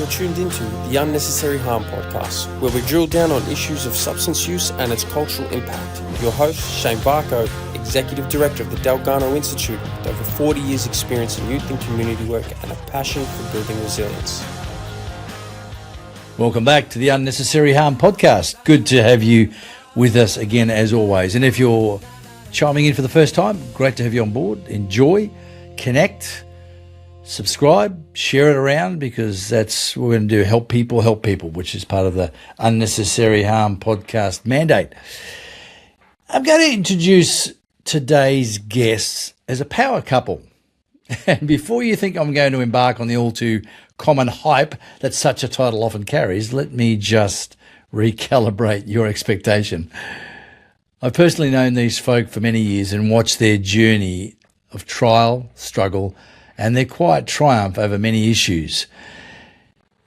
You're tuned into the Unnecessary Harm podcast, where we drill down on issues of substance use and its cultural impact. Your host, Shane Varcoe, Executive Director of the Delgado Institute, with over 40 years experience in youth and community work and a passion for building resilience. Welcome back to the Unnecessary Harm podcast. Good to have you with us again, as always. And if you're chiming in for the first time, great to have you on board. Enjoy, connect, subscribe, share it around, because that's what we're going to do. Help people, which is part of the Unnecessary Harm podcast mandate. I'm going to introduce today's guests as a power couple. And before you think I'm going to embark on the all too common hype that such a title often carries, let me just recalibrate your expectation. I've personally known these folk for many years and watched their journey of trial, struggle, and their quiet triumph over many issues.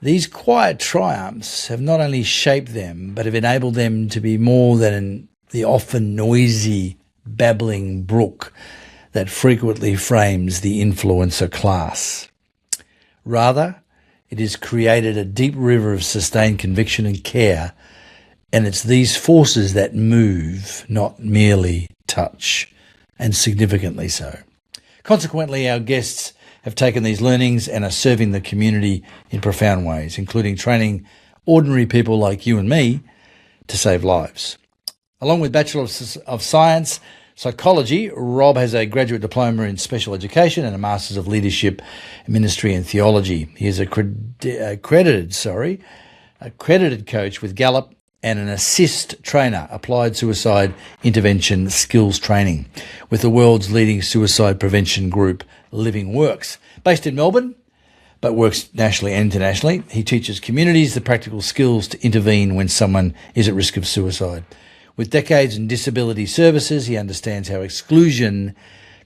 These quiet triumphs have not only shaped them, but have enabled them to be more than the often noisy, babbling brook that frequently frames the influencer class. Rather, it has created a deep river of sustained conviction and care, and it's these forces that move, not merely touch, and significantly so. Consequently, our guests have taken these learnings and are serving the community in profound ways, including training ordinary people like you and me to save lives. Along with Bachelor of Science, Psychology, Rob has a graduate diploma in special education and a Master's of Leadership, Ministry and Theology. He is accredited coach with Gallup and an ASIST Trainer, Applied Suicide Intervention Skills Training, with the world's leading suicide prevention group, Living Works. Based in Melbourne, but works nationally and internationally, he teaches communities the practical skills to intervene when someone is at risk of suicide. With decades in disability services, he understands how exclusion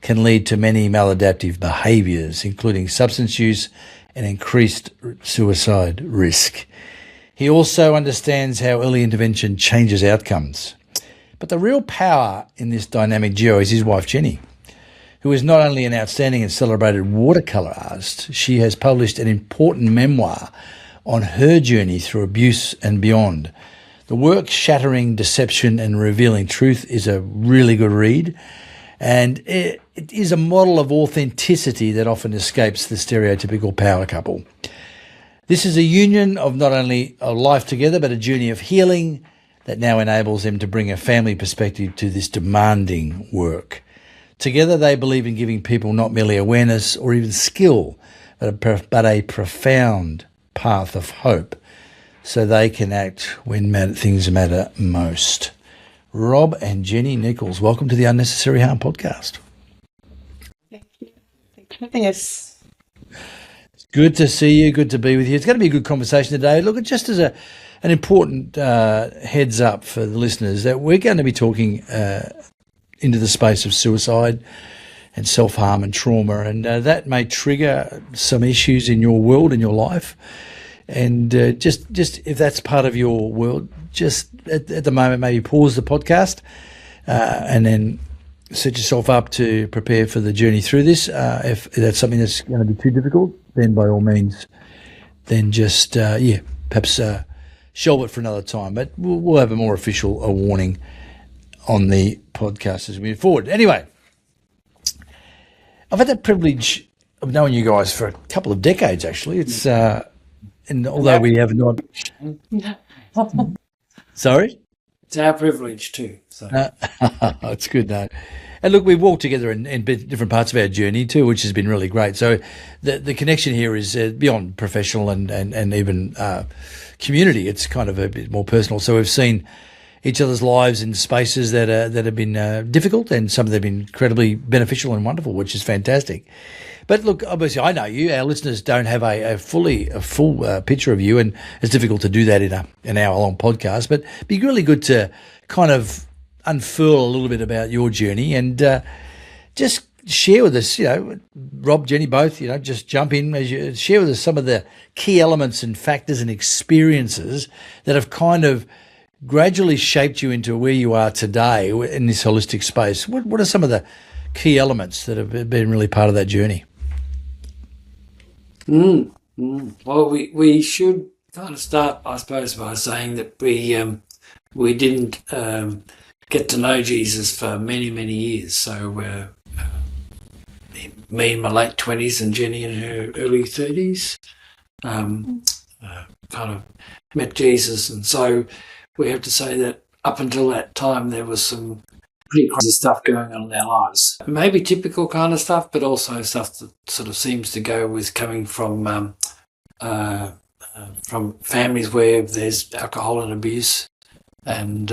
can lead to many maladaptive behaviours, including substance use and increased suicide risk. He also understands how early intervention changes outcomes. But the real power in this dynamic duo is his wife, Jenny, who is not only an outstanding and celebrated watercolour artist, she has published an important memoir on her journey through abuse and beyond. The work, Shattering, Deception and Revealing Truth, is a really good read, and it is a model of authenticity that often escapes the stereotypical power couple. This is a union of not only a life together, but a journey of healing that now enables them to bring a family perspective to this demanding work. Together, they believe in giving people not merely awareness or even skill, but a profound path of hope, so they can act when things matter most. Rob and Jenny Nichols, welcome to the Unnecessary Harm podcast. Thank you. Thanks for having us. It's good to see you, good to be with you. It's going to be a good conversation today. Look, just as an important heads up for the listeners, that we're going to be talking into the space of suicide and self-harm and trauma, and that may trigger some issues in your world, in your life. And just if that's part of your world, just at the moment, maybe pause the podcast and then set yourself up to prepare for the journey through this. If that's something that's going to be too difficult, then by all means, then just, perhaps shelve it for another time. But we'll have a more official warning on the podcast as we move forward. Anyway, I've had the privilege of knowing you guys for a couple of decades, actually. It's... and although we have not... Sorry? It's our privilege too. So. It's good, though. And look, we've walked together in different parts of our journey too, which has been really great. So the connection here is beyond professional and even community. It's kind of a bit more personal. So we've seen each other's lives in spaces that have been difficult, and some of them have been incredibly beneficial and wonderful, which is fantastic. But look, obviously, I know you. Our listeners don't have a full picture of you, and it's difficult to do that in an hour-long podcast. But it'd be really good to kind of unfurl a little bit about your journey and just share with us, Rob, Jenny, both, just jump in as you share with us some of the key elements and factors and experiences that have kind of gradually shaped you into where you are today in this holistic space. What are some of the key elements that have been really part of that journey? Well, we should kind of start, I suppose, by saying that we didn't get to know Jesus for many, many years. So me in my late 20s and Jenny in her early 30s kind of met Jesus. And so we have to say that up until that time there was some pretty crazy stuff going on in our lives. Maybe typical kind of stuff, but also stuff that sort of seems to go with coming from families where there's alcohol and abuse, and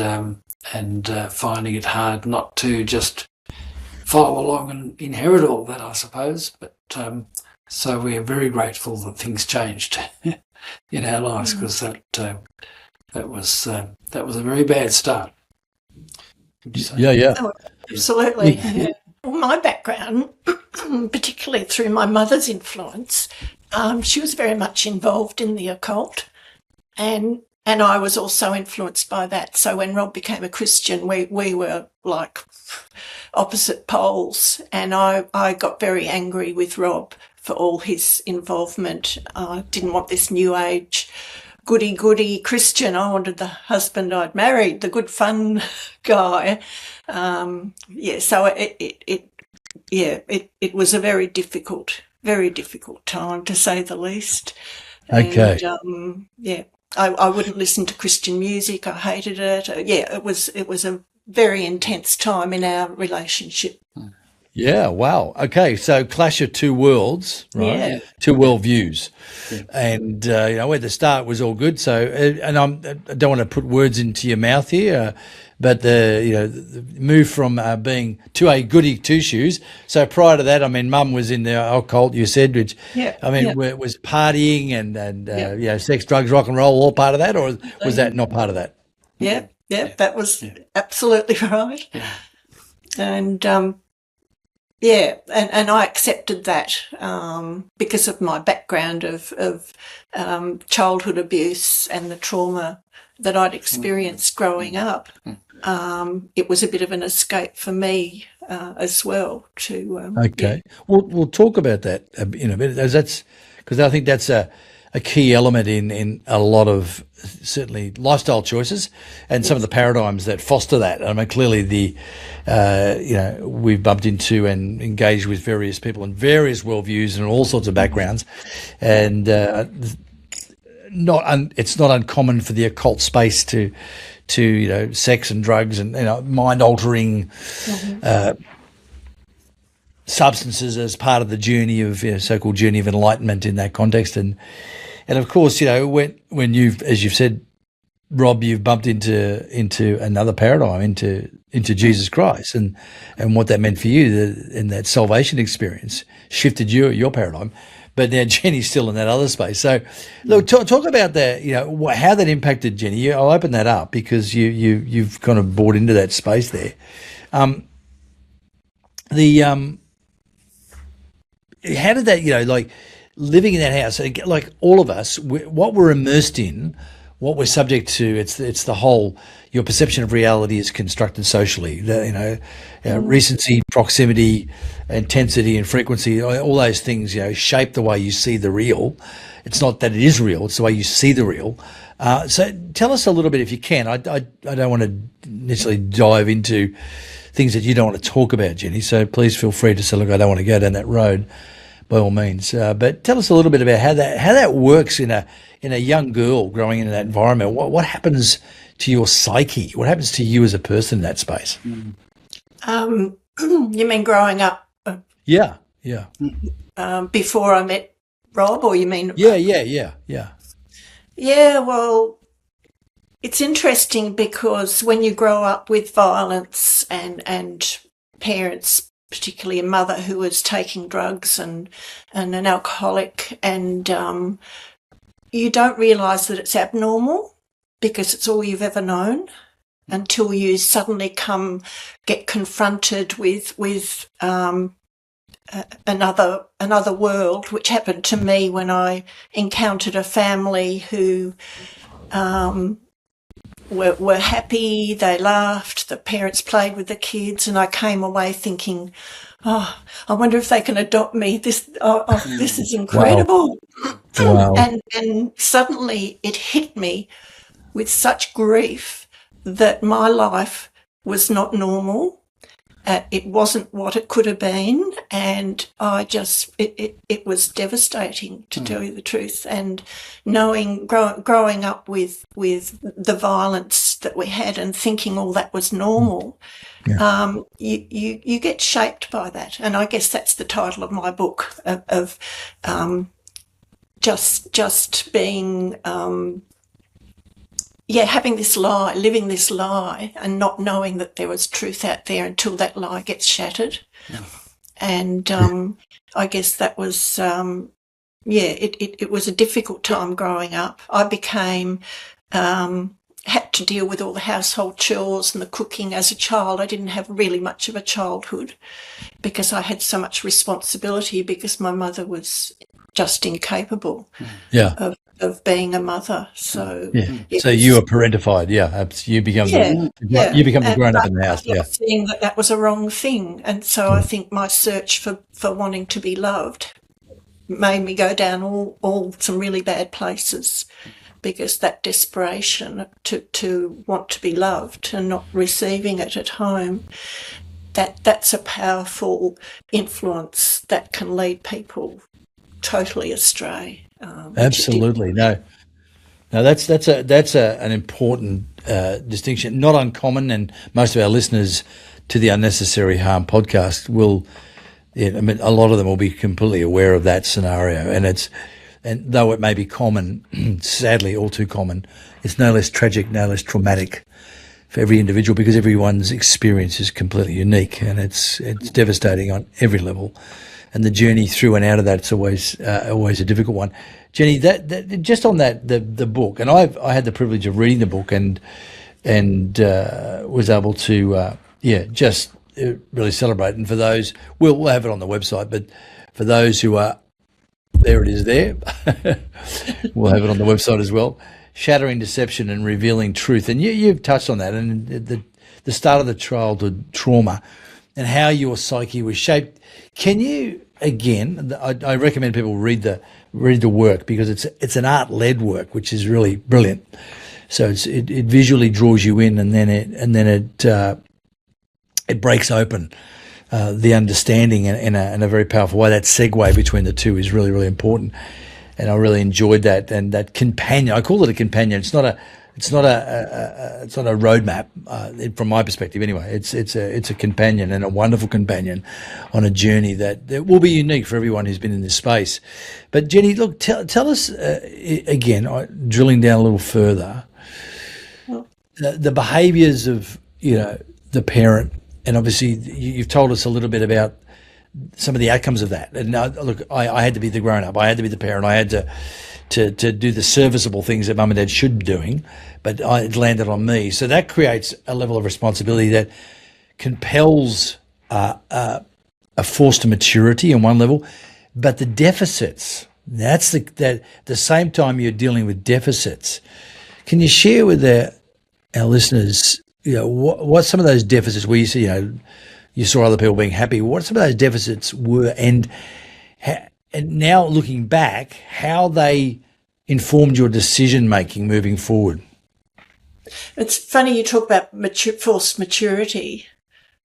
finding it hard not to just follow along and inherit all that, I suppose. But so we are very grateful that things changed in our lives, because that was a very bad start. Yeah. Oh, absolutely. Yeah. Well, my background, particularly through my mother's influence, she was very much involved in the occult, and I was also influenced by that. So when Rob became a Christian, we were like opposite poles, and I got very angry with Rob for all his involvement. I didn't want this new age goody Christian. I wanted the husband I'd married, the good fun guy. So it was a very difficult time, to say the least. Okay. And, I wouldn't listen to Christian music. I hated it. It was a very intense time in our relationship. Yeah, wow. Okay, so clash of two worlds, right? Yeah. Two worldviews. Yeah. And, at the start was all good. So, and I don't want to put words into your mouth here, but the move from being to a goody two-shoes. So prior to that, I mean, Mum was in the occult, you said, which, was partying and sex, drugs, rock and roll, all part of that, or was that not part of that? Yeah, that was absolutely right. Yeah. And, and I accepted that because of my background of childhood abuse and the trauma that I'd experienced growing up. It was a bit of an escape for me as well. We'll talk about that in a bit. Because I think that's a key element in a lot of certainly lifestyle choices and some of the paradigms that foster that. I mean, clearly we've bumped into and engaged with various people in various worldviews and all sorts of backgrounds, and it's not uncommon for the occult space to sex and drugs and mind altering substances as part of the journey of so-called journey of enlightenment in that context. And of course, when you've, as you've said, Rob, you've bumped into another paradigm, into Jesus Christ, and what that meant for you, and that salvation experience shifted your paradigm. But now Jenny's still in that other space. So, look, talk about that. How that impacted Jenny. I'll open that up because you've kind of bought into that space there. How did that, living in that house, like all of us, what we're immersed in, what we're subject to, it's the whole, your perception of reality is constructed socially. Recency, proximity, intensity and frequency, all those things, shape the way you see the real. It's not that it is real, it's the way you see the real. So tell us a little bit, if you can. I don't want to necessarily dive into things that you don't want to talk about, Jenny, so please feel free to say, look, I don't want to go down that road, by all means. But tell us a little bit about how that works in a young girl growing in that environment. What happens to your psyche? What happens to you as a person in that space? You mean growing up? Yeah. Before I met Rob, or you mean? Yeah. Yeah, well, it's interesting because when you grow up with violence and parents, particularly a mother who was taking drugs and an alcoholic, and you don't realise that it's abnormal because it's all you've ever known until you suddenly get confronted with another world, which happened to me when I encountered a family who were happy, they laughed, the parents played with the kids, and I came away thinking, oh, I wonder if they can adopt me. This is incredible. Wow. And suddenly it hit me with such grief that my life was not normal. It wasn't what it could have been, and it was devastating, to tell you the truth. And growing up with the violence that we had and thinking all that was normal, you get shaped by that. And I guess that's the title of my book, of just being having this lie, living this lie, and not knowing that there was truth out there until that lie gets shattered. Yeah. And I guess that was, it was a difficult time growing up. I had to deal with all the household chores and the cooking as a child. I didn't have really much of a childhood because I had so much responsibility, because my mother was just incapable of being a mother. So so you were parentified, you become the grown up in the house. Seeing that was a wrong thing, and so I think my search for wanting to be loved made me go down all some really bad places, because that desperation to want to be loved and not receiving it at home, that's a powerful influence that can lead people totally astray. Absolutely. No, that's an important distinction, not uncommon, and most of our listeners to the Unnecessary Harm podcast will, a lot of them will be completely aware of that scenario, and though it may be common, sadly all too common, it's no less tragic, no less traumatic for every individual, because everyone's experience is completely unique, and it's devastating on every level. And the journey through and out of that's always a difficult one. Jenny, that just on that the book, and I had the privilege of reading the book and was able to just really celebrate. And for those, we'll have it on the website, but for those who are, there it is there. We'll have it on the website as well. Shattering Deception and Revealing Truth. And you've touched on that, and the start of the childhood trauma and how your psyche was shaped. Can you, again, I recommend people read the work, because it's an art-led work, which is really brilliant. So it visually draws you in, and then it breaks open the understanding in a very powerful way. That segue between the two is really, really important, and I really enjoyed that. And that companion, I call it a companion. It's not a roadmap from my perspective. Anyway, it's a companion, and a wonderful companion on a journey that will be unique for everyone who's been in this space. But Jenny, look, tell us again, drilling down a little further, the behaviours of the parent, and obviously you've told us a little bit about some of the outcomes of that. And look, I had to be the grown up, I had to be the parent, I had to do the serviceable things that mum and dad should be doing, but it landed on me. So that creates a level of responsibility that compels a force to maturity on one level, but the deficits, that's the same time you're dealing with deficits. Can you share with our listeners, what some of those deficits where you see, you saw other people being happy, what some of those deficits were, and now looking back, how they informed your decision-making moving forward? It's funny you talk about forced maturity,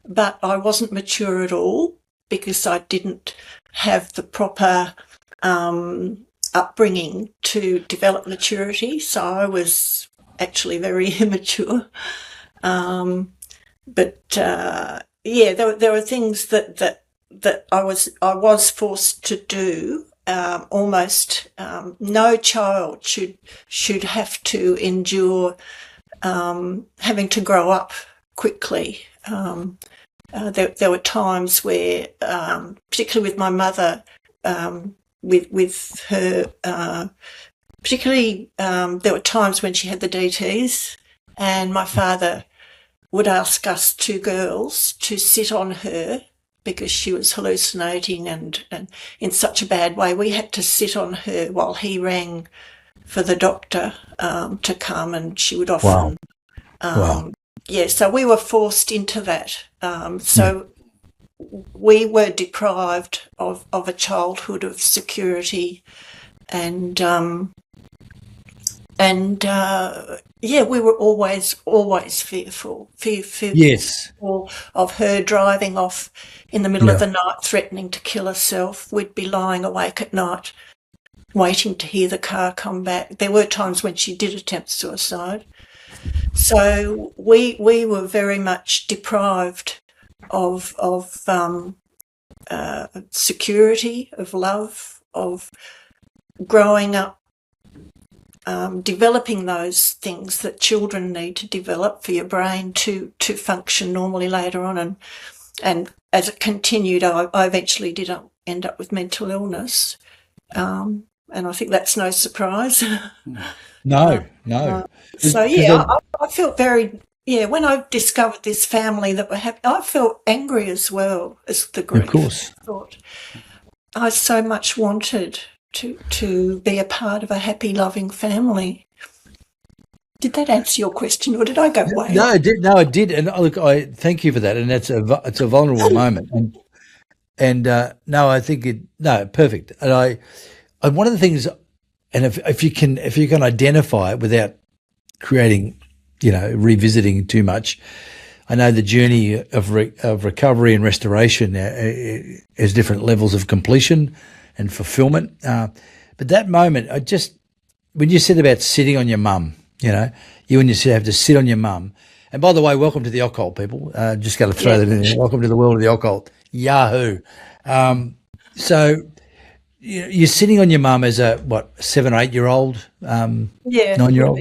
but I wasn't mature at all, because I didn't have the proper upbringing to develop maturity. So I was actually very immature. But there were things that I was forced to do. Almost no child should have to endure having to grow up quickly. There were times where, particularly with my mother, with her, particularly there were times when she had the DTs, and my father would ask us two girls to sit on her because she was hallucinating and in such a bad way. We had to sit on her while he rang for the doctor to come, and she would often Wow. Yeah, so we were forced into that. So we were deprived of a childhood of security, and we were always fearful Yes. of her driving off in the middle of the night, threatening to kill herself. We'd be lying awake at night, waiting to hear the car come back. There were times when she did attempt suicide. So we were very much deprived of security, of love, of growing up, developing those things that children need to develop for your brain to function normally later on. And as it continued, I eventually did end up with mental illness, and I think that's no surprise. No. So I felt very, when I discovered this family that were happy, I felt angry as well as the grief. Of course. I thought I so much wanted to be a part of a happy, loving family. Did that answer your question, or did I go way? No, it did. No, it did. And look, I thank you for that. And it's a vulnerable moment. And I think perfect. And one of the things, and if you can identify it without creating, revisiting too much. I know the journey of recovery and restoration has different levels of completion and fulfillment. But that moment, when you said about sitting on your mum, you and your sister have to sit on your mum. And by the way, welcome to the occult, people. Just got to throw that in there. Welcome to the world of the occult. Yahoo. So you're sitting on your mum as a 7 or 8 year old, 9-year-old.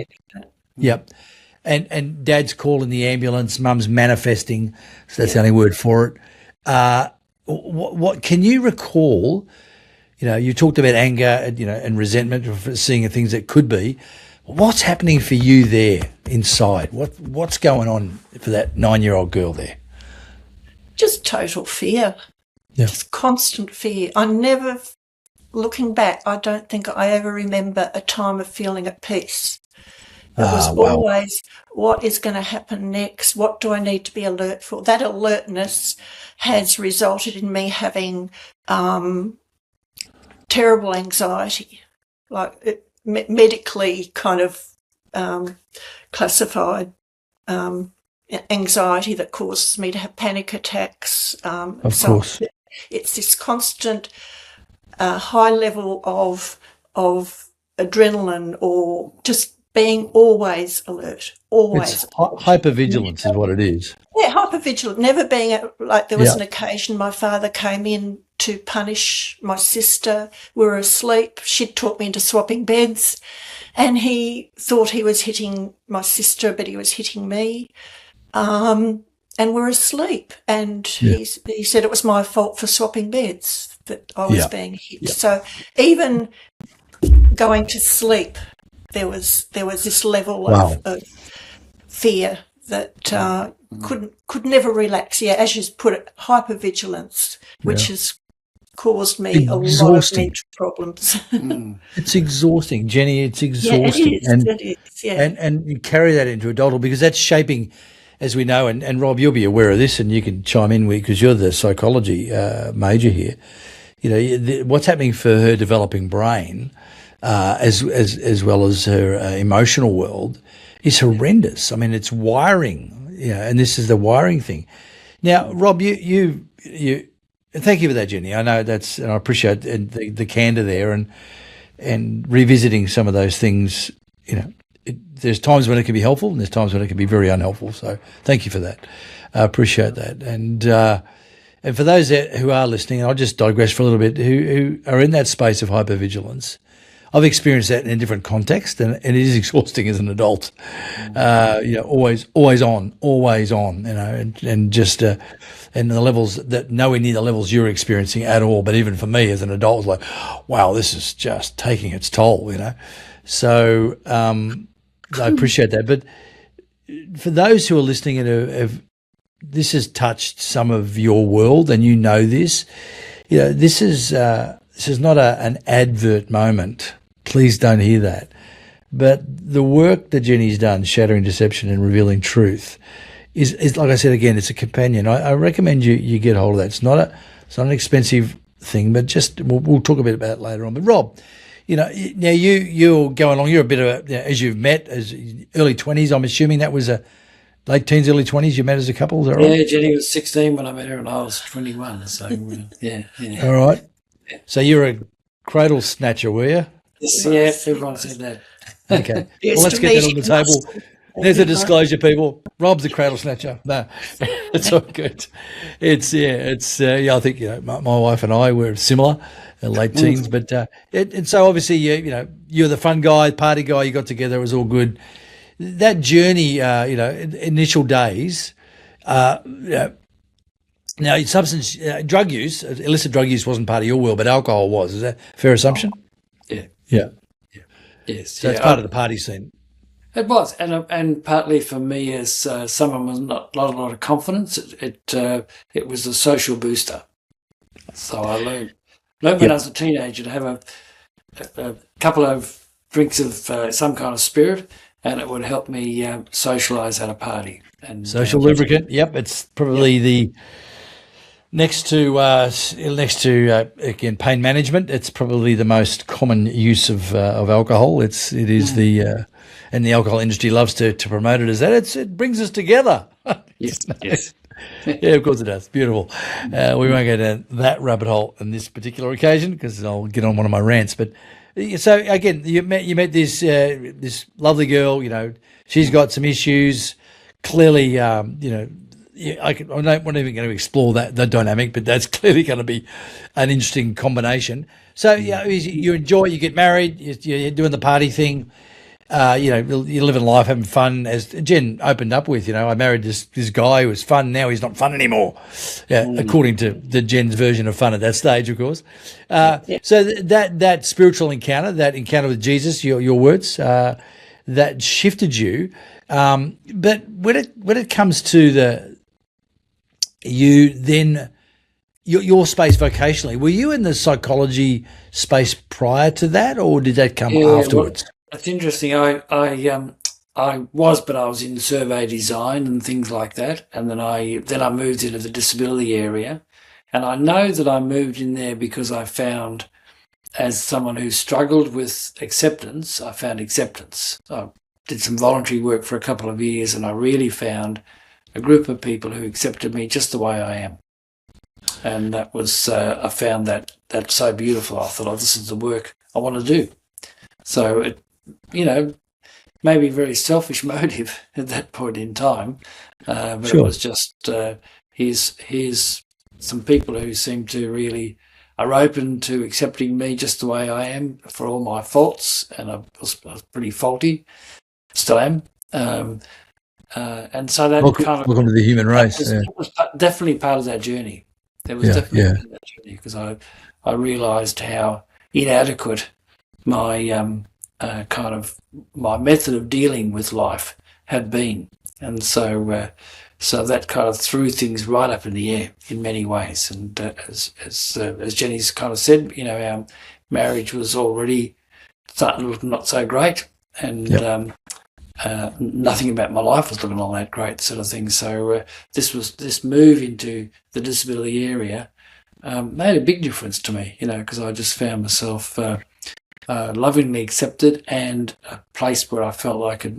Yep. And dad's calling the ambulance, mum's manifesting, so that's the only word for it. What can you recall? You talked about anger, and resentment for seeing things that could be. What's happening for you there inside? What's going on for that 9-year-old girl there? Just total fear. Yeah. Just constant fear. Looking back, I don't think I ever remember a time of feeling at peace. It was always, what is going to happen next? What do I need to be alert for? That alertness has resulted in me having terrible anxiety, like medically kind of classified anxiety that causes me to have panic attacks. Of course. It's this constant high level of adrenaline, or just being always alert, always. It's hypervigilance is what it is. Yeah, hypervigilant. Never being there was an occasion my father came in to punish my sister. We were asleep. She'd talked me into swapping beds, and he thought he was hitting my sister, but he was hitting me. And we're asleep, and he said it was my fault for swapping beds, that I was being hit. Yeah. So even going to sleep, there was this level of fear that could never relax. Yeah, as you put it, hypervigilance, which has caused me a lot of mental problems. It's exhausting, Jenny. It's exhausting. It is. And you carry that into adulthood because that's shaping, as we know, and Rob, you'll be aware of this, and you can chime in because you're the psychology major here. What's happening for her developing brain, as well as her emotional world, is horrendous. I mean, it's wiring, and this is the wiring thing. Now, Rob, you thank you for that, Jenny. I know and I appreciate the candor there and revisiting some of those things. There's times when it can be helpful, and there's times when it can be very unhelpful. So, thank you for that. I appreciate that. And for those who are listening, I'll just digress for a little bit, who are in that space of hypervigilance. I've experienced that in a different context, and it is exhausting as an adult. Always on, and just and the levels that nowhere near the levels you're experiencing at all. But even for me as an adult, it's like, wow, this is just taking its toll. So I appreciate that. But for those who are listening and this has touched some of your world, and this, this is not an advert moment. Please don't hear that. But the work that Jenny's done, Shattering Deception and Revealing Truth, is like I said again, it's a companion. I recommend you get hold of that. It's not an expensive thing, but just we'll talk a bit about it later on. But Rob, now you're going along. You're a bit of as you've met as early 20s. I'm assuming that was a late teens, early 20s. You met as a couple. Is that right? Yeah, Jenny was 16 when I met her, and I was 21. So yeah. All right. So you're a cradle snatcher, were you? Yes, yeah, everyone said that. Okay. Well, let's get that on the table. There's a disclosure, people. Rob's a cradle snatcher. No, it's all good. I think my wife and I were similar, late teens, but and so obviously you're the fun guy, party guy. You got together, it was all good. That journey, initial days. Now, substance drug use, illicit drug use wasn't part of your world, but alcohol was. Is that a fair assumption? Yeah. Yes. So it's part of the party scene. It was, and partly for me as someone with not a lot of confidence, it was a social booster. So I learned when I was a teenager to have a couple of drinks of some kind of spirit, and it would help me socialise at a party. And social lubricant. Yep, it's probably the next to again pain management. It's probably the most common use of alcohol. It is the and the alcohol industry loves to promote it as that. It brings us together. Yes. Yeah, of course it does. Beautiful. We won't go down that rabbit hole on this particular occasion because I'll get on one of my rants. But so again, you met this lovely girl. She's got some issues. Clearly, I'm not even going to explore the dynamic, but that's clearly going to be an interesting combination. So you enjoy, you get married, you're doing the party thing. You're living life, having fun. As Jen opened up with, I married this guy who was fun. Now he's not fun anymore. According to the Jen's version of fun at that stage, of course. So that spiritual encounter, that encounter with Jesus, your words, that shifted you. But when it comes to your space vocationally, were you in the psychology space prior to that, or did that come afterwards? Well, it's interesting. I was in survey design and things like that, and then I moved into the disability area, and I know that I moved in there because I found, as someone who struggled with acceptance, I found acceptance. I did some voluntary work for a couple of years, and I really found a group of people who accepted me just the way I am, and that was I found that so beautiful. I thought, this is the work I want to do. So it. Maybe a very selfish motive at that point in time, but It was just here's some people who seem to really are open to accepting me just the way I am for all my faults, and I was pretty faulty, still am, and so that welcome to the human race. It was definitely part of that journey. It was definitely part of that journey because I realised how inadequate my my method of dealing with life had been, and so that kind of threw things right up in the air in many ways. And as Jenny's kind of said, our marriage was already starting to look not so great, and nothing about my life was looking all that great, sort of thing. So this move into the disability area made a big difference to me, because I just found myself lovingly accepted and a place where I felt like I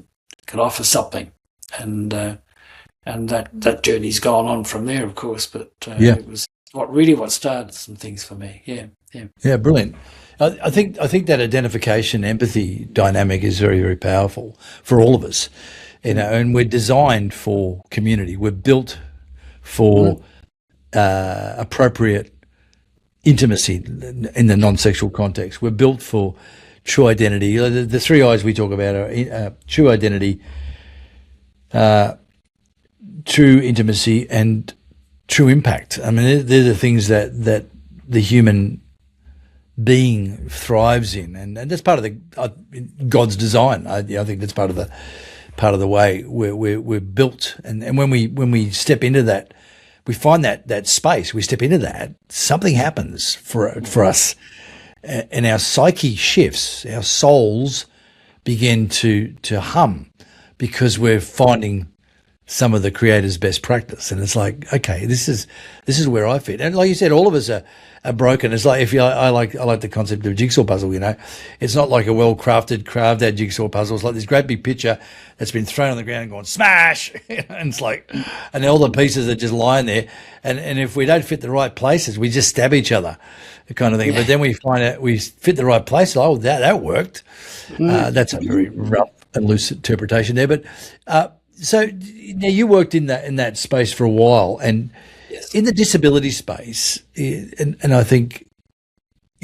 could offer something, and that journey's gone on from there, of course. But it was what started some things for me. Yeah, brilliant. I think that identification, empathy dynamic is very, very powerful for all of us, and we're designed for community. We're built for appropriate intimacy in the non-sexual context. We're built for true identity. The three I's we talk about are true identity, true intimacy, and true impact. I mean, they're the things that the human being thrives in, and that's part of God's design. I think that's part of the way we're built, and when we step into that, we find that space. We step into that, something happens for us, and our psyche shifts. Our souls begin to hum because we're finding some of the creators' best practice, and it's like, okay, this is where I fit. And like you said, all of us are broken. It's like I like the concept of jigsaw puzzle. It's not like a carved out jigsaw puzzle. It's like this great big picture that's been thrown on the ground and gone smash, and it's like, and all the pieces are just lying there. And if we don't fit the right places, we just stab each other, kind of thing. Yeah. But then we find out we fit the right place. Oh, that worked. That's a very rough and loose interpretation there, but. So now you worked in that space for a while, and yes. In the disability space, and I think,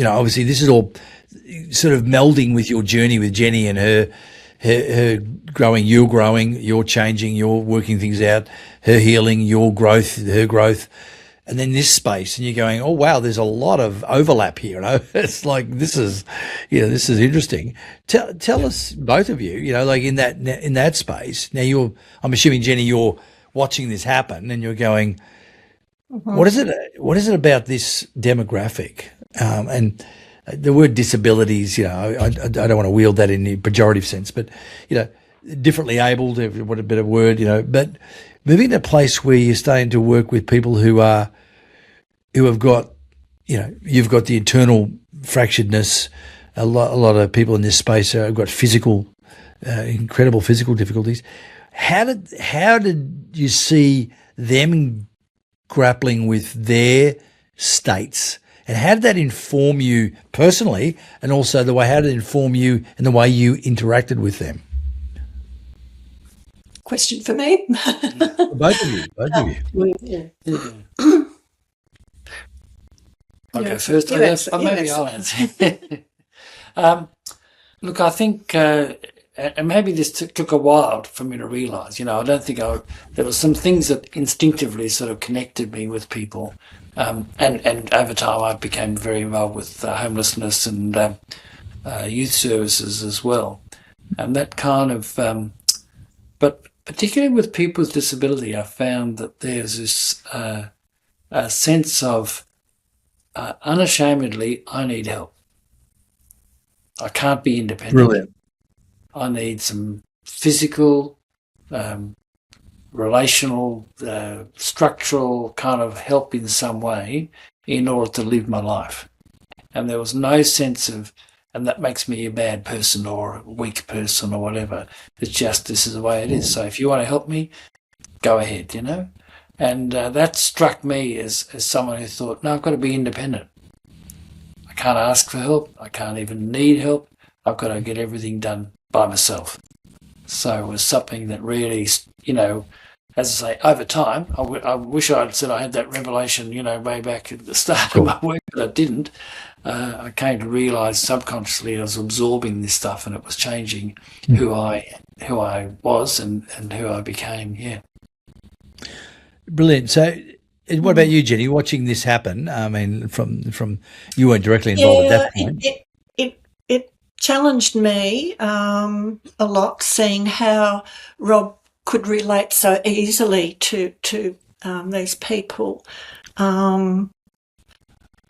obviously this is all sort of melding with your journey with Jenny and her growing, you're changing, you're working things out, her healing, your growth, her growth, and then this space, and you're going, oh wow, there's a lot of overlap here. It's like this is interesting. Tell us, both of you, like in that space. Now I'm assuming, Jenny, you're watching this happen, and you're going, what is it about this demographic? And the word disabilities, I don't want to wield that in the pejorative sense, but differently abled, what a better word, but moving to a place where you're starting to work with people who have got, you've got the internal fracturedness. A lot of people in this space have got incredible physical difficulties. How did you see them grappling with their states, and how did that inform you personally, and also how did it inform you in the way you interacted with them? Question for me? Both of you. Yeah. I'll go first. Maybe I'll answer. Look, I think, and maybe this took a while for me to realise. I don't think there were some things that instinctively sort of connected me with people, and over time I became very involved with homelessness and youth services as well, and that kind of. But particularly with people with disability, I found that there's this a sense of unashamedly, I need help. I can't be independent. Brilliant. I need some physical, relational, structural kind of help in some way in order to live my life. And there was no sense of, and that makes me a bad person or a weak person or whatever. It's just, this is the way it is. So if you want to help me, go ahead, And that struck me as someone who thought, no, I've got to be independent. I can't ask for help. I can't even need help. I've got to get everything done by myself. So it was something that really, as I say, over time, I wish I'd said I had that revelation, way back at the start of my work, but I didn't. I came to realise subconsciously I was absorbing this stuff, and it was changing who I was and who I became. Yeah. Brilliant. So, what about you, Jenny? Watching this happen, I mean, from you weren't directly involved at that point. It challenged me a lot, seeing how Rob could relate so easily to these people.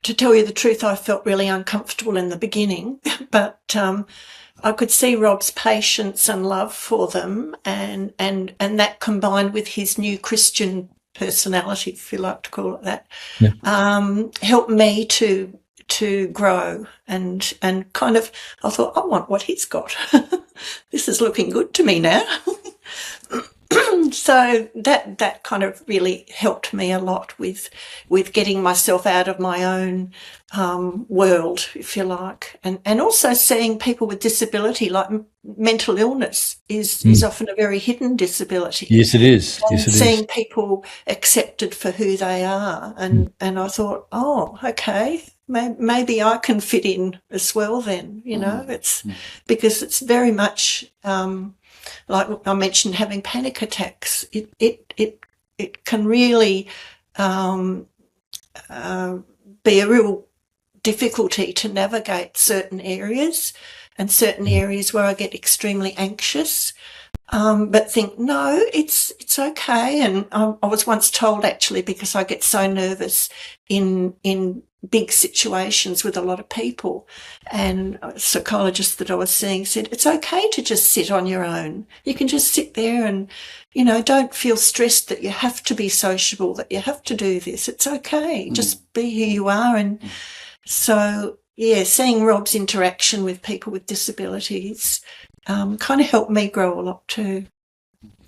To tell you the truth, I felt really uncomfortable in the beginning, but I could see Rob's patience and love for them, and that combined with his new Christian personality, if you like to call it that, helped me to grow and kind of, I thought, I want what he's got. This is looking good to me now. So that kind of really helped me a lot with getting myself out of my own world, if you like, and also seeing people with disability, like mental illness is often a very hidden disability. Yes, it is. And yes, it seeing is. people accepted for who they are, and I thought, oh, okay, maybe I can fit in as well. Then it's because it's very much. Like I mentioned, having panic attacks, it can really be a real difficulty to navigate certain areas, and certain areas where I get extremely anxious, but think, no, it's okay. And I was once told, actually, because I get so nervous in big situations with a lot of people. And a psychologist that I was seeing said, it's okay to just sit on your own. You can just sit there and, don't feel stressed that you have to be sociable, that you have to do this. It's okay. Just be who you are. And so, seeing Rob's interaction with people with disabilities kind of helped me grow a lot too.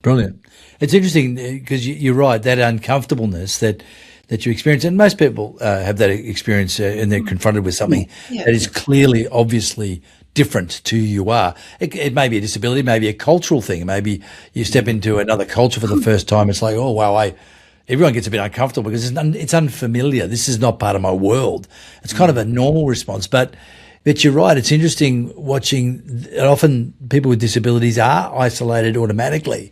Brilliant. It's interesting because you're right, that uncomfortableness that you experience, and most people have that experience and they're confronted with something that is clearly, obviously different to who you are. It may be a disability, maybe a cultural thing. Maybe you step into another culture for the first time. It's like, oh, wow, everyone gets a bit uncomfortable because it's unfamiliar. This is not part of my world. It's kind of a normal response. But you're right. It's interesting watching. Often people with disabilities are isolated automatically.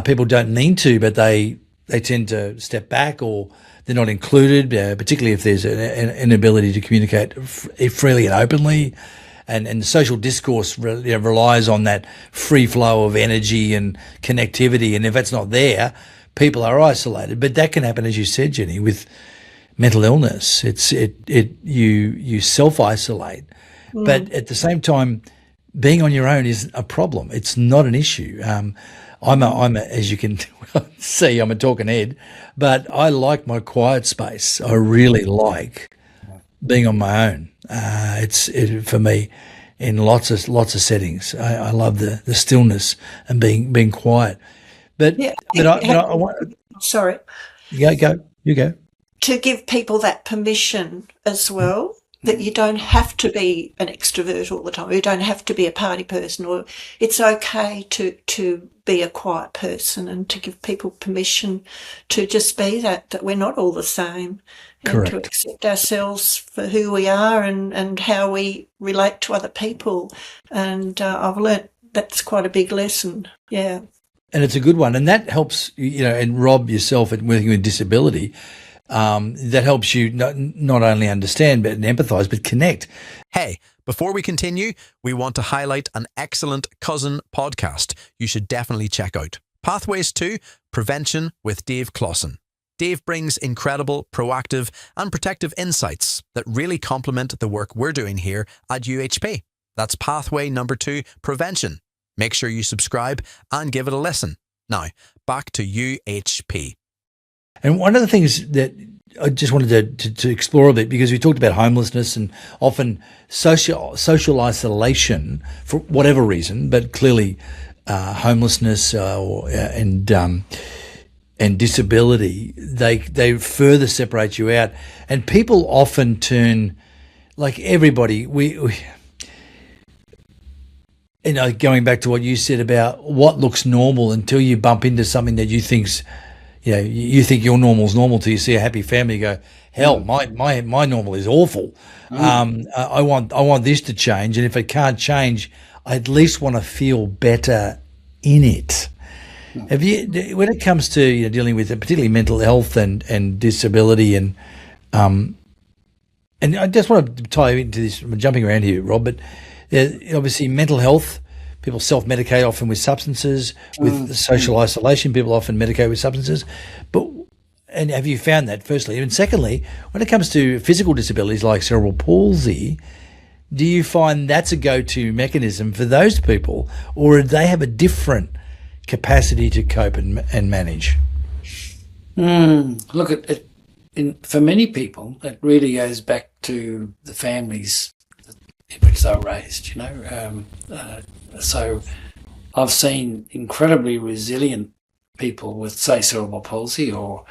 People don't mean to, but they tend to step back, or they're not included, particularly if there's an inability to communicate freely and openly. And social discourse relies on that free flow of energy and connectivity. And if that's not there, people are isolated. But that can happen, as you said, Jenny, with mental illness. You self-isolate. But at the same time, being on your own is a problem. It's not an issue. I'm as you can see, I'm a talking head, but I like my quiet space. I really like being on my own. It's for me in lots of settings. I love the stillness and being quiet. But I want. Sorry. You go. To give people that permission as well, that you don't have to be an extrovert all the time. You don't have to be a party person, or it's okay to be a quiet person, and to give people permission to just be that we're not all the same. Correct. And to accept ourselves for who we are and how we relate to other people. And I've learnt that's quite a big lesson. Yeah. And it's a good one. And that helps, and Rob, yourself, at working with disability, that helps you not only understand but empathise, but connect. Hey, before we continue, we want to highlight an excellent cousin podcast you should definitely check out. Pathways to Prevention with Dave Clausen. Dave brings incredible, proactive and protective insights that really complement the work we're doing here at UHP. That's pathway number 2, Prevention. Make sure you subscribe and give it a listen. Now, back to UHP. And one of the things that I just wanted to explore a bit, because we talked about homelessness and often social isolation for whatever reason, but clearly homelessness and disability, they further separate you out. And people often turn, like everybody, going back to what you said about what looks normal until you bump into something that you think's, you think your normal's normal till you see a happy family. You go, hell, my normal is awful. I want this to change, and if it can't change, I at least want to feel better in it. Have you, when it comes to dealing with particularly mental health and disability, and I just want to tie into this. I'm jumping around here, Rob, but obviously mental health. People self-medicate often with substances. With social isolation, people often medicate with substances. And have you found that, firstly? And secondly, when it comes to physical disabilities like cerebral palsy, do you find that's a go-to mechanism for those people, or do they have a different capacity to cope and manage? Look, for many people, it really goes back to the families in which they were raised, So I've seen incredibly resilient people with, say, cerebral palsy or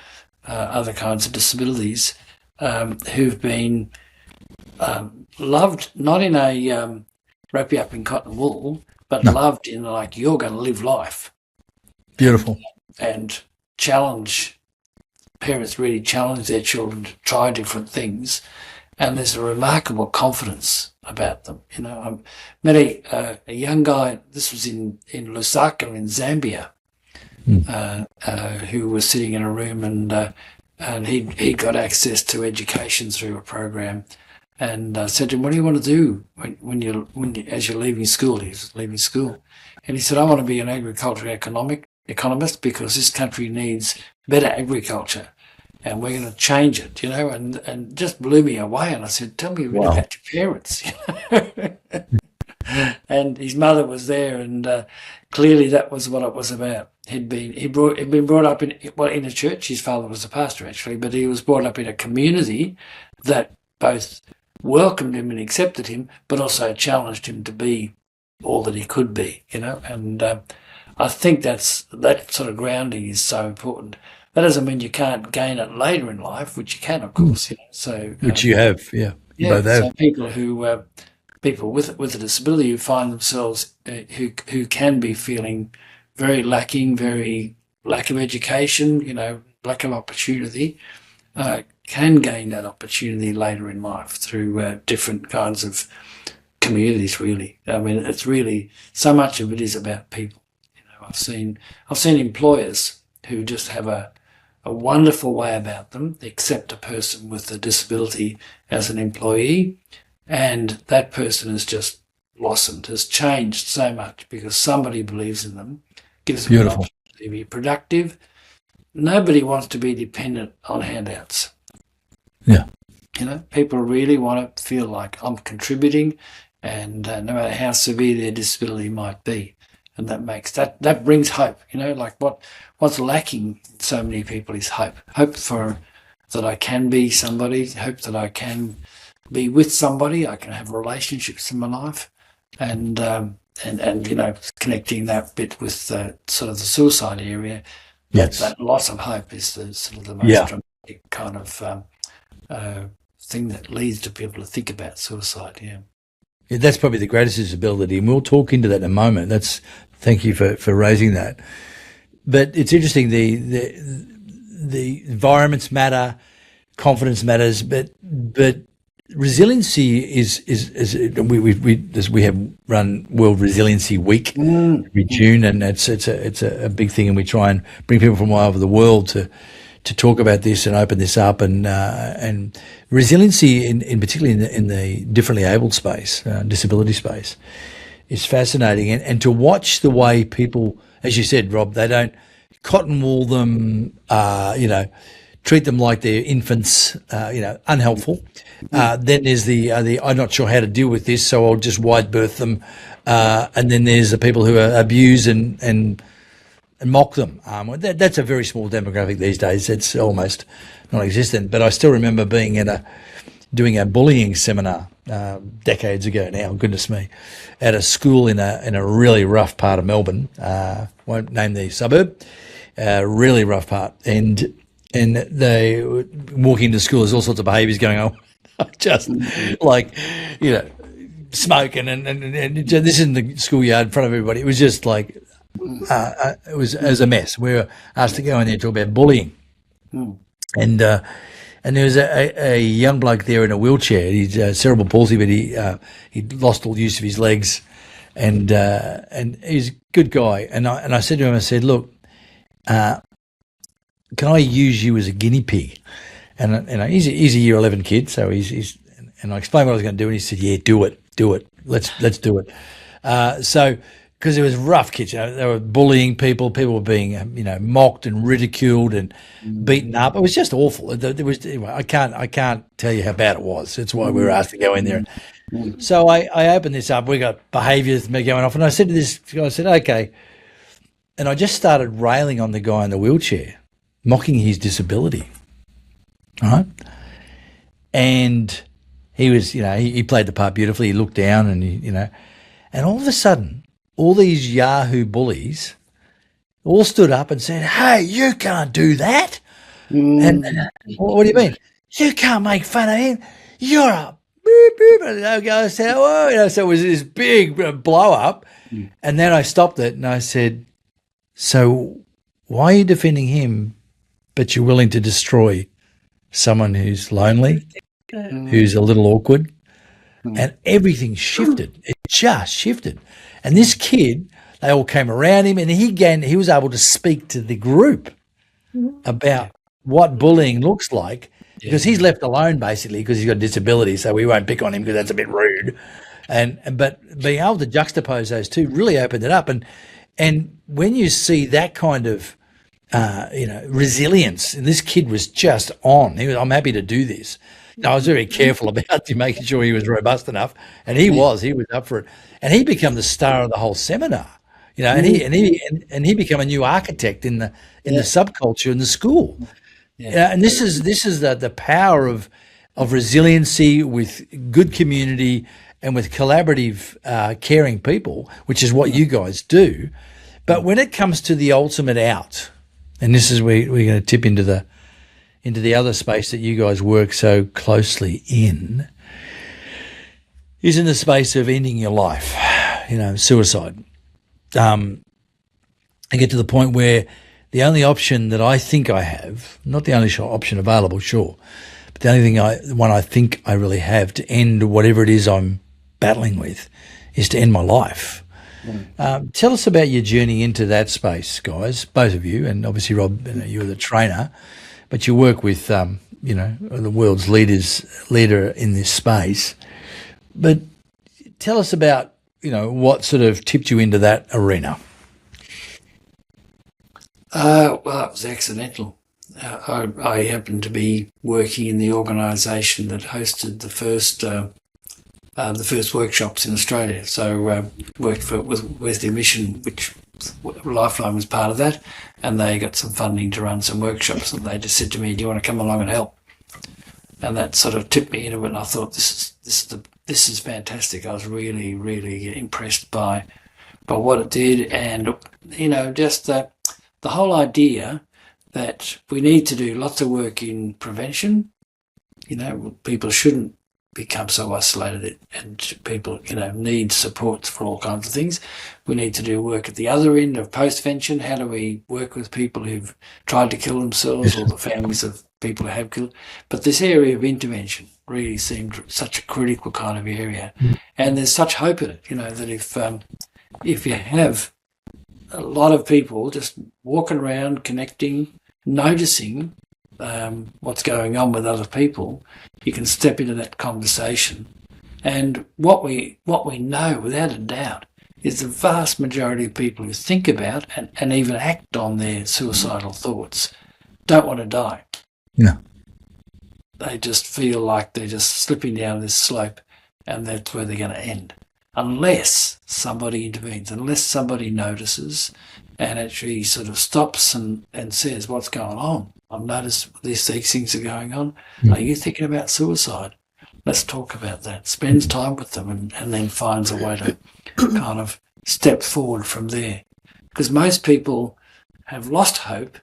other kinds of disabilities who've been loved, not in a wrap you up in cotton wool, but loved in like, you're going to live life. Beautiful. And parents really challenge their children to try different things. And there's a remarkable confidence about them. I met a young guy, this was in Lusaka in Zambia, who was sitting in a room, and he got access to education through a program, and said to him, "What do you want to do as you're leaving school?" He was leaving school, and he said, "I want to be an agricultural economist because this country needs better agriculture." and we're going to change it, and just blew me away. And I said, tell me a bit about your parents. And his mother was there, and clearly that was what it was about. He'd been brought up in a church. His father was a pastor, actually, but he was brought up in a community that both welcomed him and accepted him, but also challenged him to be all that he could be, And I think that sort of grounding is so important. That doesn't mean you can't gain it later in life, which you can, of course. So which you have, yeah. You both have. So people with a disability who find themselves who can be feeling very lacking, very lack of education, lack of opportunity, can gain that opportunity later in life through different kinds of communities. Really, I mean, it's really so much of it is about people. I've seen employers who just have a wonderful way about them. They accept a person with a disability as an employee, and that person has just blossomed, has changed so much because somebody believes in them, gives them an opportunity to be productive. Nobody wants to be dependent on handouts. Yeah. People really want to feel like I'm contributing, and no matter how severe their disability might be. And that brings hope, like what's lacking in so many people is hope. Hope for that I can be somebody, hope that I can be with somebody, I can have relationships in my life, and connecting that bit with sort of the suicide area. Yes. That loss of hope is the sort of the most dramatic kind of thing that leads to people to think about suicide. Yeah. Yeah, that's probably the greatest disability, and we'll talk into that in a moment. Thank you for raising that. But it's interesting. The environments matter, confidence matters, but resiliency is we have run World Resiliency Week every June, and it's a big thing, and we try and bring people from all over the world to talk about this and open this up, and resiliency in particularly in the differently abled space, disability space, is fascinating, and to watch the way people, as you said, Rob, they don't cotton wool them, treat them like they're infants, unhelpful. Then there's the I'm not sure how to deal with this, so I'll just wide birth them, and then there's the people who abuse and mock them. That's a very small demographic these days. It's almost non-existent. But I still remember being doing a bullying seminar decades ago now. Goodness me, at a school in a really rough part of Melbourne. Won't name the suburb. Really rough part, and they walking into school. There's all sorts of behaviours going on, just like smoking and this is in the schoolyard in front of everybody. It was just like. It was a mess. We were asked to go in there and talk about bullying, and there was a young bloke there in a wheelchair. He's cerebral palsy, but he lost all use of his legs, and he's a good guy. And I said to him, I said, look, can I use you as a guinea pig? And he's a year 11 kid, so he's and I explained what I was going to do, and he said, yeah, do it, let's do it. So. Because it was rough kids, they were bullying people. People were being, mocked and ridiculed and beaten up. It was just awful. Anyway, I can't tell you how bad it was. That's why we were asked to go in there. So I opened this up. We got behaviours going off, and I said to this guy, I said, okay, and I just started railing on the guy in the wheelchair, mocking his disability, right? And he was, he played the part beautifully. He looked down, and and all of a sudden. All these Yahoo bullies all stood up and said, hey, you can't do that. And what do you mean? You can't make fun of him. You're a boop, boop. And they'll go and say, oh, so it was this big blow up. And then I stopped it and I said, so why are you defending him, but you're willing to destroy someone who's lonely, who's a little awkward? And everything shifted. It just shifted. And this kid, they all came around him, and he was able to speak to the group about what bullying looks like, because he's left alone basically because he's got a disability, so we won't pick on him because that's a bit rude. But being able to juxtapose those two really opened it up. And when you see that kind of resilience. And this kid was just on. I'm happy to do this. I was very careful about making sure he was robust enough, and he was up for it. And he became the star of the whole seminar, and he became a new architect in the subculture in the school. Yeah. And this is the power of resiliency with good community and with collaborative, caring people, which is what you guys do. But when it comes to the ultimate out, and this is where we're going to tip into the other space that you guys work so closely in, is in the space of ending your life, suicide. I get to the point where the only option that I think I have, not the only option available, sure, but the only one I think I really have to end whatever it is I'm battling with is to end my life. Tell us about your journey into that space, guys, both of you, and obviously, Rob, you're the trainer, but you work with, the world's leader in this space. But tell us about, what sort of tipped you into that arena. Well, it was accidental. I happened to be working in the organisation that hosted the first workshops in Australia. So worked with the mission, which Lifeline was part of that, and they got some funding to run some workshops, and they just said to me, "Do you want to come along and help?" And that sort of tipped me into it. And I thought, this is fantastic. I was really, really impressed by what it did, and just the whole idea that we need to do lots of work in prevention. People shouldn't become so isolated, and people, need support for all kinds of things. We need to do work at the other end of postvention. How do we work with people who've tried to kill themselves or the families of people who have killed? But this area of intervention really seemed such a critical kind of area. And there's such hope in it, that if you have a lot of people just walking around, connecting, noticing what's going on with other people, you can step into that conversation. And what we know without a doubt is the vast majority of people who think about and even act on their suicidal thoughts don't want to die. No. They just feel like they're just slipping down this slope, and that's where they're going to end. Unless somebody intervenes, unless somebody notices and actually sort of stops and says, "What's going on? I've noticed these things are going on. Are you thinking about suicide? Let's talk about that." Spends time with them and then finds a way to kind of step forward from there. Because most people have lost hope,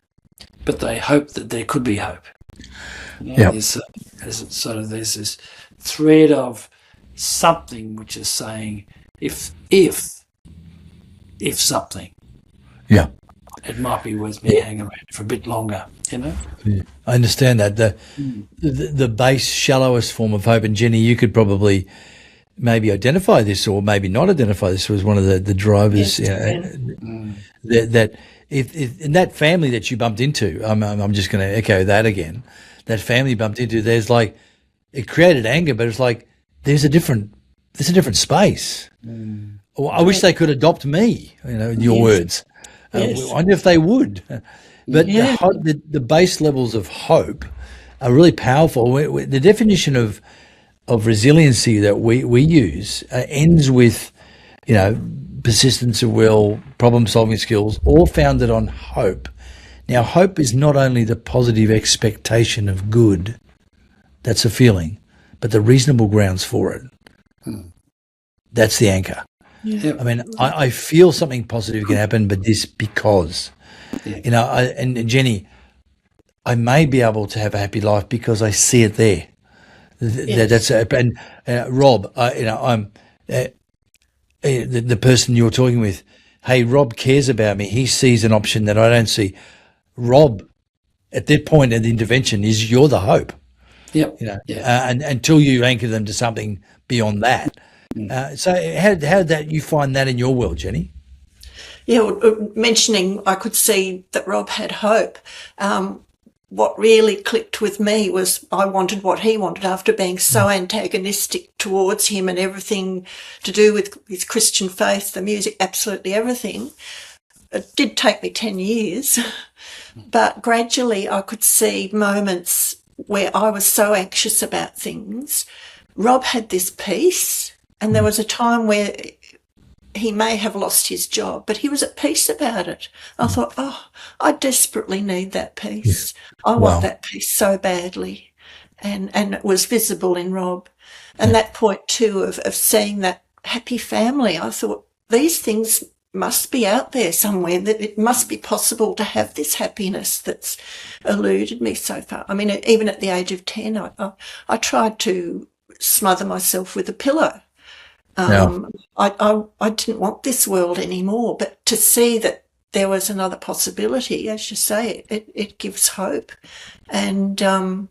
but they hope that there could be hope. There's this thread of something which is saying, if something, it might be worth me hanging around for a bit longer. I understand that the base, shallowest form of hope. And Jenny, you could probably maybe identify this, or maybe not identify this, was one of the drivers. That if in that family that you bumped into, I'm just going to echo that again. That family bumped into, there's like, it created anger, but it's like there's a different space. I wish they could adopt me. In your words. I wonder if they would. But the base levels of hope are really powerful. The definition of resiliency that we use ends with, persistence of will, problem-solving skills, all founded on hope. Now, hope is not only the positive expectation of good, that's a feeling, but the reasonable grounds for it. That's the anchor. I mean, I feel something positive can happen, but this because, and Jenny, I may be able to have a happy life because I see it there. And Rob, I'm the person you're talking with. Hey, Rob cares about me. He sees an option that I don't see. Rob, at that point in the intervention, you're the hope. And until you anchor them to something beyond that. So how did that you find that in your world, Jenny? Mentioning I could see that Rob had hope. What really clicked with me was I wanted what he wanted after being so antagonistic towards him and everything to do with his Christian faith, the music, absolutely everything. it did take me 10 years, but gradually I could see moments where I was so anxious about things. Rob had this peace, and there was a time where he may have lost his job, but he was at peace about it. I thought, oh, I desperately need that peace. I want that peace so badly. And it was visible in Rob. And that point too of seeing that happy family, I thought these things must be out there somewhere, that it must be possible to have this happiness that's eluded me so far. I mean, even at the age of 10, I tried to smother myself with a pillow. I didn't want this world anymore, but to see that there was another possibility, as you say, it gives hope. And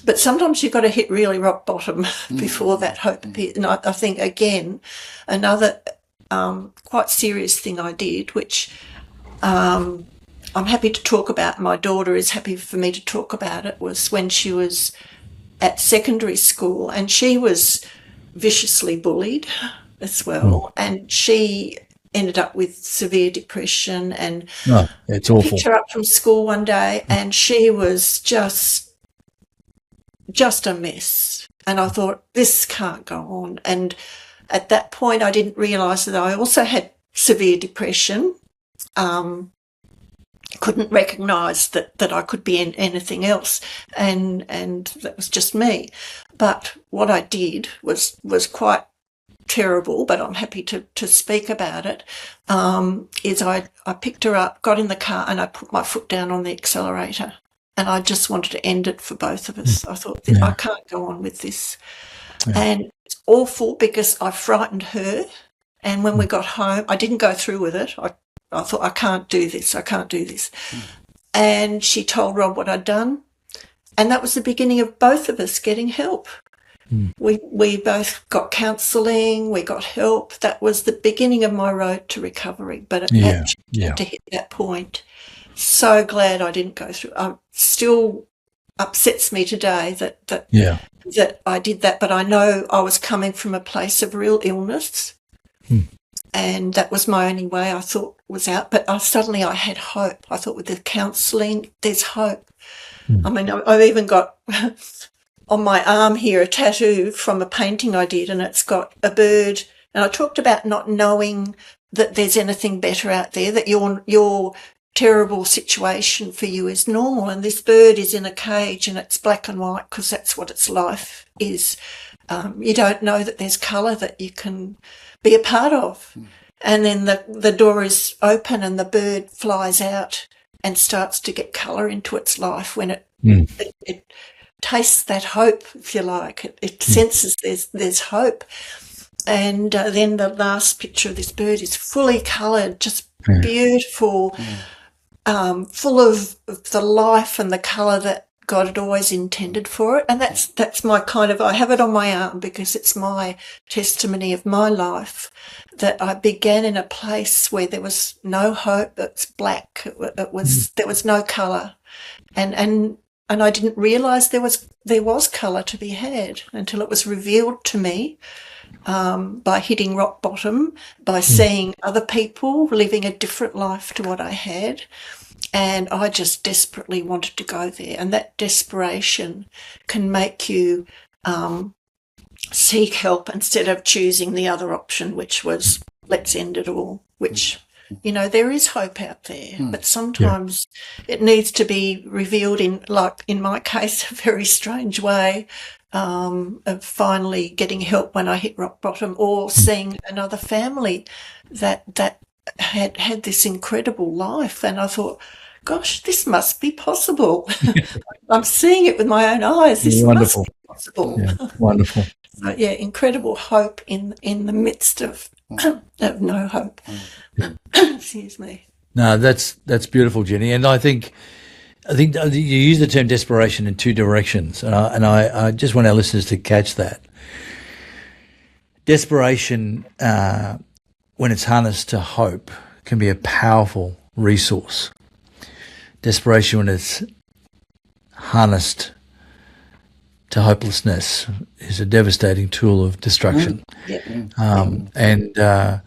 but sometimes you've got to hit really rock bottom before that hope appears. And I think, again, another quite serious thing I did, which I'm happy to talk about, my daughter is happy for me to talk about it, was when she was at secondary school, and she was viciously bullied as well, and she ended up with severe depression, and it's awful. Picked her up from school one day and she was just a mess, and I thought, this can't go on. And at that point I didn't realise that I also had severe depression. Couldn't recognise that I could be anything else, and that was just me. But what I did was quite terrible, but I'm happy to speak about it, is I picked her up, got in the car, and I put my foot down on the accelerator, and I just wanted to end it for both of us. I thought, I can't go on with this. And it's awful because I frightened her, and when we got home, I didn't go through with it. I thought, I can't do this. And she told Rob what I'd done. And that was the beginning of both of us getting help. We both got counselling, we got help. That was the beginning of my road to recovery. But it had to hit that point. So glad I didn't go through. It still upsets me today that I did that. But I know I was coming from a place of real illness. And that was my only way I thought was out. But suddenly I had hope. I thought, with the counselling, there's hope. I mean, I've even got on my arm here a tattoo from a painting I did, and it's got a bird. And I talked about not knowing that there's anything better out there, that your terrible situation for you is normal. And this bird is in a cage and it's black and white because that's what its life is. You don't know that there's colour that you can be a part of. And then the door is open and the bird flies out and starts to get colour into its life when it tastes that hope, if you like. It senses there's hope. And then the last picture of this bird is fully coloured, just beautiful, full of the life and the colour that God had always intended for it. And that's my kind of, I have it on my arm because it's my testimony of my life, that I began in a place where there was no hope. It's black. There was no colour. And I didn't realise there was colour to be had until it was revealed to me, by hitting rock bottom, by seeing other people living a different life to what I had. And I just desperately wanted to go there. And that desperation can make you seek help instead of choosing the other option, which was, let's end it all, which, there is hope out there. But sometimes it needs to be revealed in my case, a very strange way, of finally getting help when I hit rock bottom, or seeing another family that had this incredible life. And I thought, gosh, this must be possible. I'm seeing it with my own eyes. This must be possible. Yeah, wonderful. So, incredible hope in the midst of no hope. Excuse me. No, that's beautiful, Jenny. And I think you use the term desperation in two directions, and I just want our listeners to catch that. Desperation, when it's harnessed to hope, can be a powerful resource. Desperation, when it's harnessed to hopelessness, is a devastating tool of destruction. And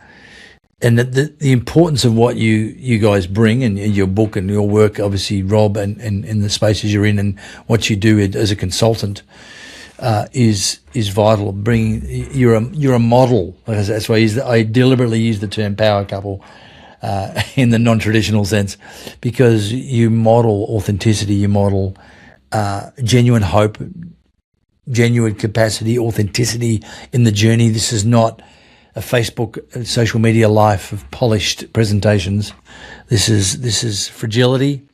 and the importance of what you guys bring in your book and your work, obviously, Rob, and in the spaces you're in and what you do as a consultant, is vital. You're a model. That's why I deliberately use the term power couple in the non-traditional sense, because you model authenticity, you model genuine hope, genuine capacity, authenticity in the journey. This is not a Facebook social media life of polished presentations. This is fragility,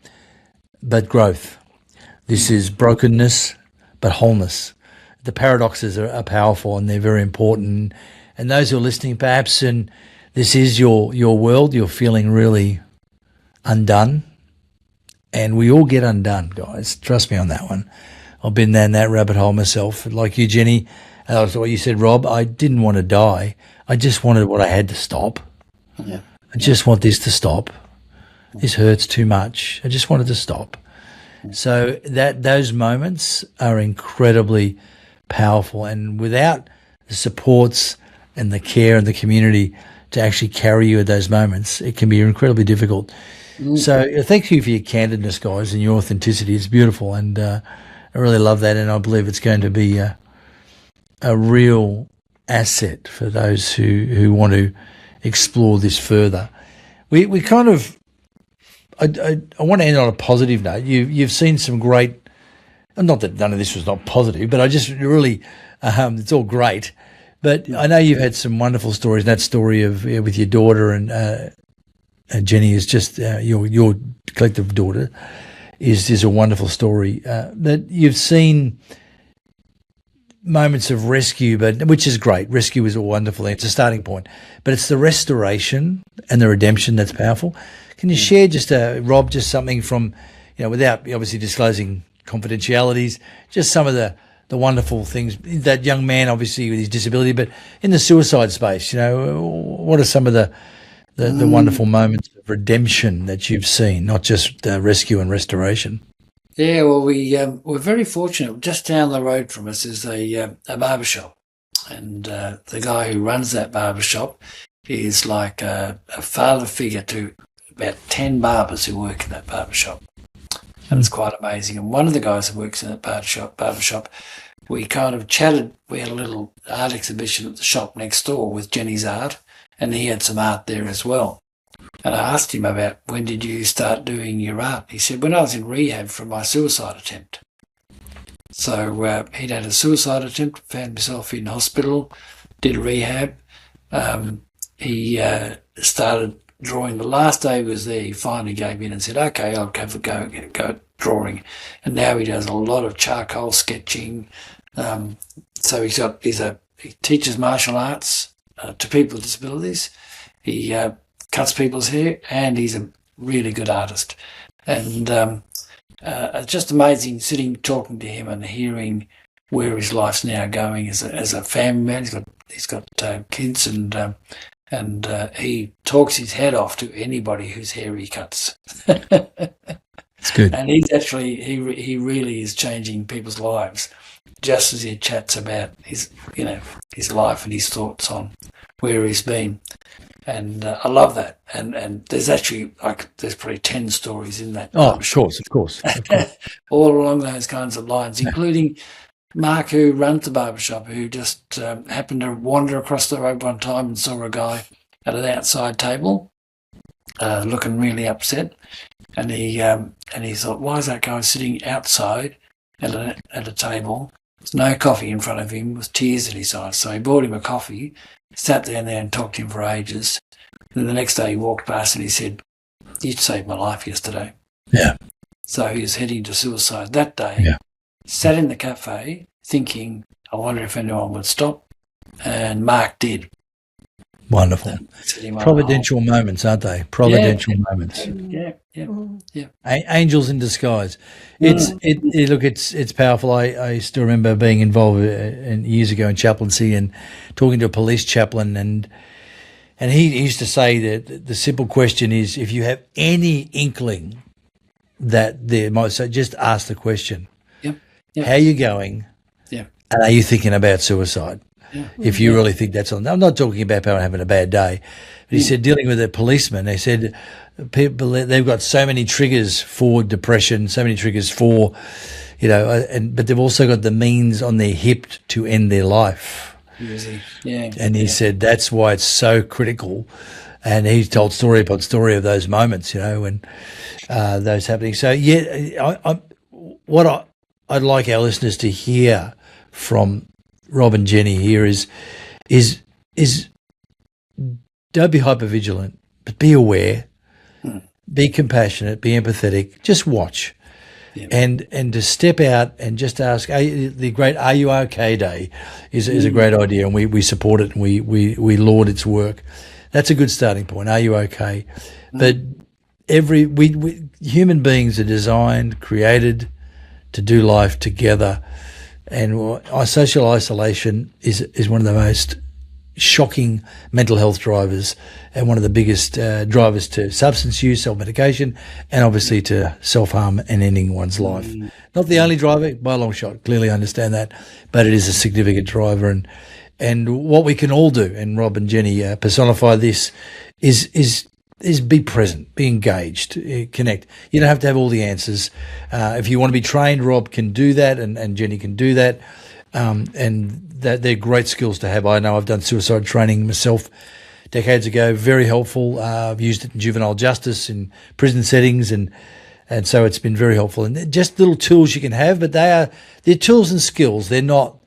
but growth. This is brokenness, but wholeness. The paradoxes are powerful, and they're very important. And those who are listening, perhaps, and this is your world, you're feeling really undone. And we all get undone, guys. Trust me on that one. I've been down that rabbit hole myself. Like you, Jenny, what you said, Rob, I didn't want to die. I just wanted what I had to stop. Yeah. I just want this to stop. This hurts too much. I just wanted to stop. So those moments are incredibly powerful, and without the supports and the care and the community to actually carry you at those moments, it can be incredibly difficult. So thank you for your candidness, guys, and your authenticity. It's beautiful, and I really love that, and I believe it's going to be a real asset for those who want to explore this further. We kind of, I want to end on a positive note. You've seen some great, not that none of this was not positive, but I just really, it's all great. But I know you've had some wonderful stories. That story of with your daughter and Jenny is just your collective daughter is a wonderful story. But you've seen moments of rescue, which is great. Rescue is a wonderful. It's a starting point, but it's the restoration and the redemption that's powerful. Can you share just Rob, just something from, without obviously disclosing confidentialities, just some of the wonderful things, that young man obviously with his disability, but in the suicide space, what are some of the wonderful moments of redemption that you've seen, not just rescue and restoration? Yeah, well, we're very fortunate. Just down the road from us is a barbershop, and the guy who runs that barbershop is like a father figure to about 10 barbers who work in that barbershop. And it's quite amazing. And one of the guys who works in that barbershop, we kind of chatted. We had a little art exhibition at the shop next door with Jenny's art, and he had some art there as well. And I asked him about, when did you start doing your art? He said, when I was in rehab from my suicide attempt. So he'd had a suicide attempt, found himself in hospital, did rehab. He started drawing. The last day he was there, he finally gave in and said, okay, I'll have a go at drawing. And now he does a lot of charcoal sketching. So he teaches martial arts to people with disabilities. He cuts people's hair, and he's a really good artist. And it's just amazing talking to him and hearing where his life's now going as a family man. He's got kids, and he talks his head off to anybody whose hair he cuts. It's good. And he's actually he really is changing people's lives, just as he chats about his life and his thoughts on where he's been. And I love that. And there's actually there's probably 10 stories in that. Oh, of course. All along those kinds of lines, including Mark, who runs the barbershop, who just happened to wander across the road one time and saw a guy at an outside table looking really upset. And he thought, why is that guy sitting outside at a table? There's no coffee in front of him with tears in his eyes. So he bought him a coffee, sat down there and talked to him for ages. And then the next day he walked past and he said, you saved my life yesterday. Yeah. So he was heading to suicide that day. Yeah. Sat in the cafe thinking, I wonder if anyone would stop. And Mark did. Wonderful. Providential moments, aren't they? Providential moments. Yeah. Angels in disguise. It's powerful. I still remember being involved years ago in chaplaincy and talking to a police chaplain, and he used to say that the simple question is, if you have any inkling that there might, so just ask the question. Yeah. How are you going? Yeah. And are you thinking about suicide? if you really think that's on. I'm not talking about people having a bad day, but he said dealing with a policeman, they said people, they've got so many triggers for depression, so many triggers for, but they've also got the means on their hip to end their life. Yeah. And he said that's why it's so critical. And he told story upon story of those moments, when those happening. So I'd like our listeners to hear from Rob and Jenny here is don't be hypervigilant, but be aware, be compassionate, be empathetic. Just watch, and to step out and just ask. The great "Are you okay?" day is a great idea, and we support it and we laud its work. That's a good starting point. Are you okay? But we human beings are designed, created to do life together, and social isolation is one of the most shocking mental health drivers and one of the biggest drivers to substance use, self-medication, and obviously to self-harm and ending one's life. Not the only driver by a long shot, clearly understand that, but it is a significant driver. And what we can all do, and Rob and Jenny personify this, is be present, be engaged, connect. You don't have to have all the answers. If you want to be trained, Rob can do that, and Jenny can do that. And that they're great skills to have. I know I've done suicide training myself decades ago, very helpful. I've used it in juvenile justice, in prison settings, and so it's been very helpful. And they're just little tools you can have, but they're tools and skills. They're not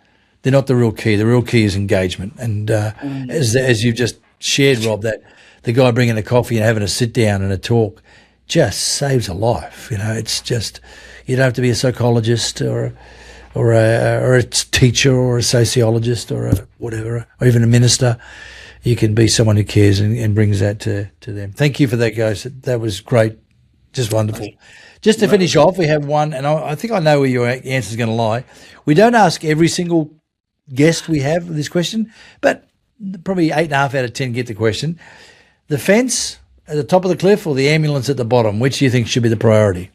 the real key. The real key is engagement. And as you've just shared, Rob, that the guy bringing a coffee and having a sit down and a talk just saves a life. It's just, you don't have to be a psychologist or a teacher or a sociologist or a whatever, or even a minister. You can be someone who cares and brings that to them. Thank you for that, guys. That was great. Just wonderful. Just to finish off, we have one, and I think I know where your answer is going to lie. We don't ask every single guest we have this question, but probably 8.5 out of 10 get the question. The fence at the top of the cliff or the ambulance at the bottom, which do you think should be the priority?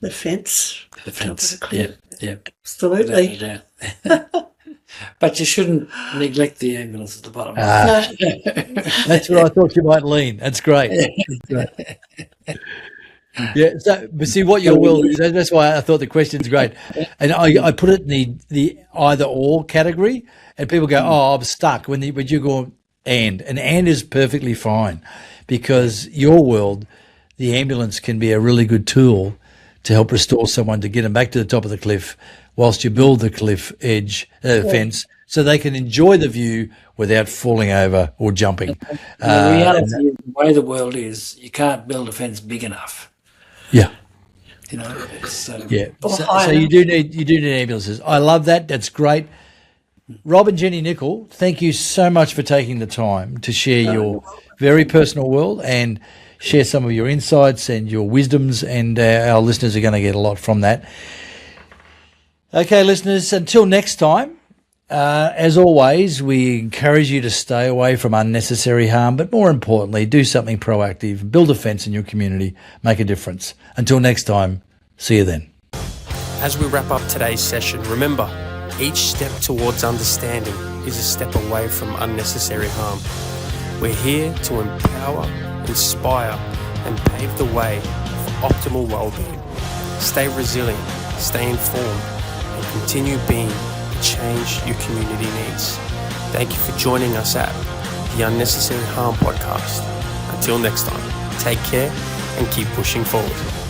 The fence. The fence. Yeah. Absolutely. But you shouldn't neglect the ambulance at the bottom. No. That's where I thought you might lean. That's great. Yeah. So, but see what your will is. That's why I thought the question's great. And I put it in the either or category, and people go, "Oh, I'm stuck." When you go and is perfectly fine, because your world, the ambulance can be a really good tool to help restore someone, to get them back to the top of the cliff whilst you build the cliff edge fence, so they can enjoy the view without falling over or jumping. The reality is, the way the world is, you can't build a fence big enough. Yeah. So you do need ambulances. I love that. That's great. Rob and Jenny Nichols, thank you so much for taking the time to share your very personal world and share some of your insights and your wisdoms, and our listeners are going to get a lot from that. Okay, listeners, until next time, as always, we encourage you to stay away from unnecessary harm, but more importantly, do something proactive, build a fence in your community, make a difference. Until next time, see you then. As we wrap up today's session, remember, each step towards understanding is a step away from unnecessary harm. We're here to empower, inspire, and pave the way for optimal well-being. Stay resilient, stay informed, and continue being the change your community needs. Thank you for joining us at the Unnecessary Harm Podcast. Until next time, take care and keep pushing forward.